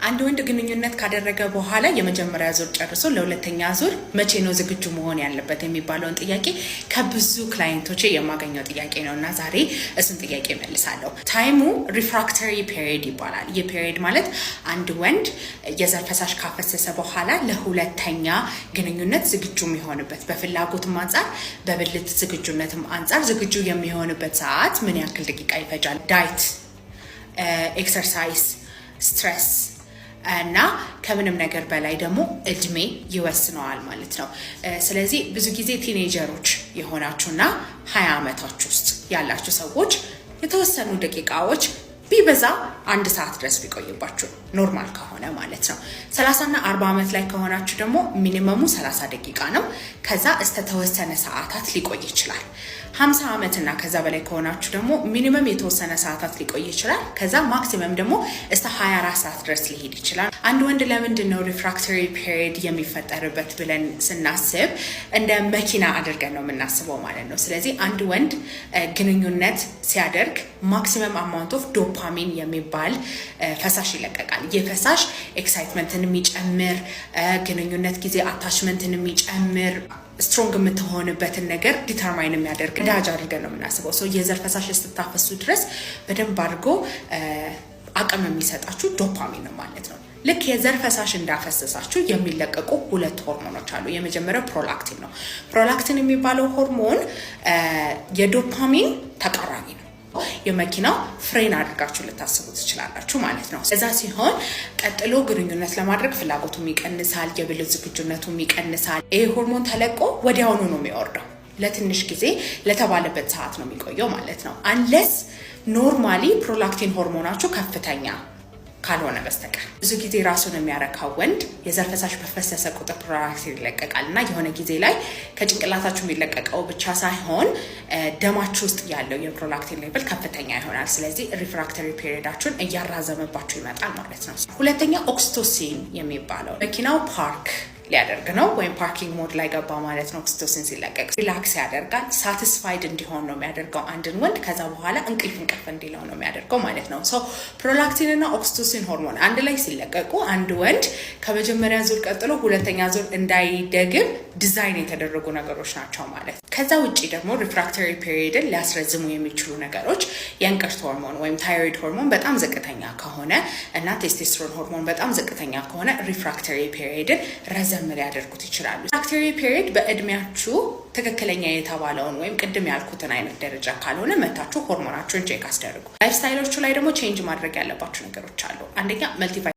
አንድ ወንድ ግንኙነት ካደረገ በኋላ የመጀመሪያ ዙር ጨርሶ ለሁለተኛ ዙር መቼ ነው ዝግጁ መሆን ያለበት የሚባለውን ጥያቄ ከብዙ ክላይንቶቼ የማገኘው ጥያቄ ነውና ዛሬ እሱን ጥያቄ መልሳለሁ። ታይሙ ሪፍራክተሪ ፔሪድ ይባላል። ይህ ፔሪድ ማለት አንድ ወንድ የዘር ፈሳሽ ካፈሰሰ በኋላ ለሁለተኛ ግንኙነት ዝግጁ የሚሆንበት በፍላጎትም አንጻር በብልት ዝግጁነትም አንጻር ዝግጁ የሚሆንበት ሰዓት ምን ያክል ደቂቃ ይፈጃል? ዳይት፣ ኤክሰርሳይዝ፣ ስትሬስ እና ከምንም ነገር በላይ ደግሞ እድሜ ይወስነዋል ማለት ነው። ስለዚህ ብዙ ጊዜ ቲኔጀሮች የሆናችሁና 20 ዓመታችሁ ውስጥ ያላችሁ ሰዎች የተወሰኑ ደቂቃዎች ቢበዛ 1 ሰዓት ድረስ ቢቆይባችሁ ኖርማል ከሆነ ማለት ነው። 30 እና 40 ዓመት ላይ ከሆናችሁ ደግሞ ሚኒመሙ 30 ደቂቃ ነው። ከዛ እስከ ተወሰነ ሰዓታት ሊቆይ ይችላል። 50 ዓመት እና ከዛ በላይ ከሆናችሁ ደግሞ ሚኒመም የተወሰነ ሰዓታት ሊቆይ ይችላል። ከዛ ማክሲመም ደግሞ እስከ 24 ሰዓት ድረስ ሊሄድ ይችላል። አንድ ወንድ ለምንድን ነው ሪፍራክተሪ ፔሪድ የሚፈጠርበት ብለን ስናስብ እንደ መኪና አድርገን ነው የምናስበው ማለት ነው። ስለዚህ አንድ ወንድ ግንኙነት ሲያደርግ ማክሲመም አማውንት ኦፍ ዶፓሚን የሚባል ፈሳሽ ይለቀቃል። ይህ ፈሳሽ ኤክሳይትመንትን የሚጨምር ግንኙነት ጊዜ አታችመንትን የሚጨምር ስትሮንግ የምትሆንበትን ነገር ዲተርማይን የሚያደርግ ዳጅ አድርገን ነው የምናስበው። ሰው የዘር ፈሳሽ ስትታፈሱ ድረስ በደንብ አድርጎ አቅም የሚሰጣችሁ ዶፓሚን ነው ማለት ነው። ልክ የዘር ፈሳሽ እንዳፈሰሳችሁ የሚለቀቁ 2 ሆርሞኖች አሉ። የመጀመሪያው ፕሮላክቲን ነው። ፕሮላክቲን የሚባለው ሆርሞን የዶፓሚን ተቃራኒ ነው። የመኪናው ፍሬን አድርጋችሁ ልታስቡ ትችላላችሁ ማለት ነው። እዛ ሲሆን ቀጥሎ ግንኙነት ለማድረግ ፍላጎቱም ይቀንሳል፣ የብልት ዝግጁነቱም ይቀንሳል። ይሄ ሆርሞን ተለቆ ወዲያውኑ ነው የሚወርደው። ለትንሽ ጊዜ ለተባለበት ሰዓት ነው የሚቆየው ማለት ነው። አንለስ ኖርማሊ ፕሮላክቲን ሆርሞናችሁ ከፍተኛ ካልሆነ በስተቀር ብዙ ጊዜ ራሱን የሚያረካው ወንድ የዘር ፈሳሽ በፈሰሰ ቁጥር ፕሮላክቲን ይለቀቃል እና የሆነ ጊዜ ላይ ከጭንቅላታችሁ የሚለቀቀው ብቻ ሳይሆን ደማችሁ ውስጥ ያለው የፕሮላክቲን ሌቭል ከፍተኛ ይሆናል። ስለዚህ ሪፍራክተሪ ፔሪዳችሁን እያራዘመባችሁ ይመጣል ማለት ነው። ሁለተኛ ኦክሲቶሲን የሚባለው መኪናው ፓርክ ሊያደርግ ነው ወይም ፓርኪንግ ሞድ ላይ ገባ ማለት ነው። ኦክሲቶሲን ሲለቀቅ ሪላክስ ያደርጋል፣ ሳቲስፋይድ እንዲሆን ነው የሚያደርገው አንድን ወንድ። ከዛ በኋላ እንቅልፍ እንዲለው ነው የሚያደርገው ማለት ነው። ሶ ፕሮላክቲን እና ኦክሲቶሲን ሆርሞን አንድ ላይ ሲለቀቁ አንድ ወንድ ከመጀመሪያ ዙር ቀጥሎ ሁለተኛ ዙር እንዳይደግም ዲዛይን የተደረጉ ነገሮች ናቸው ማለት ነው። ከዛ ውጪ ደግሞ ሪፍራክተሪ ፔሪድን ሊያስረዝሙ የሚችሉ ነገሮች የእንቅርት ሆርሞን ወይም ታይሮይድ ሆርሞን በጣም ዝቅተኛ ከሆነ እና ቴስቴስትሮን ሆርሞን በጣም ዝቅተኛ ከሆነ ሪፍራክተሪ ፔሪድን ረዘም ሊያደርጉት ይችላሉ። ሪፍራክተሪ ፔሪድ በእድሜያችሁ ትክክለኛ የተባለውን ወይም ቅድም ያልኩትን አይነት ደረጃ ካልሆነ መታችሁ ሆርሞናችሁን ቼክ አስደርጉ። ላይፍ ስታይሎቹ ላይ ደግሞ ቼንጅ ማድረግ ያለባችሁ ነገሮች አሉ። አንደኛ መልቲ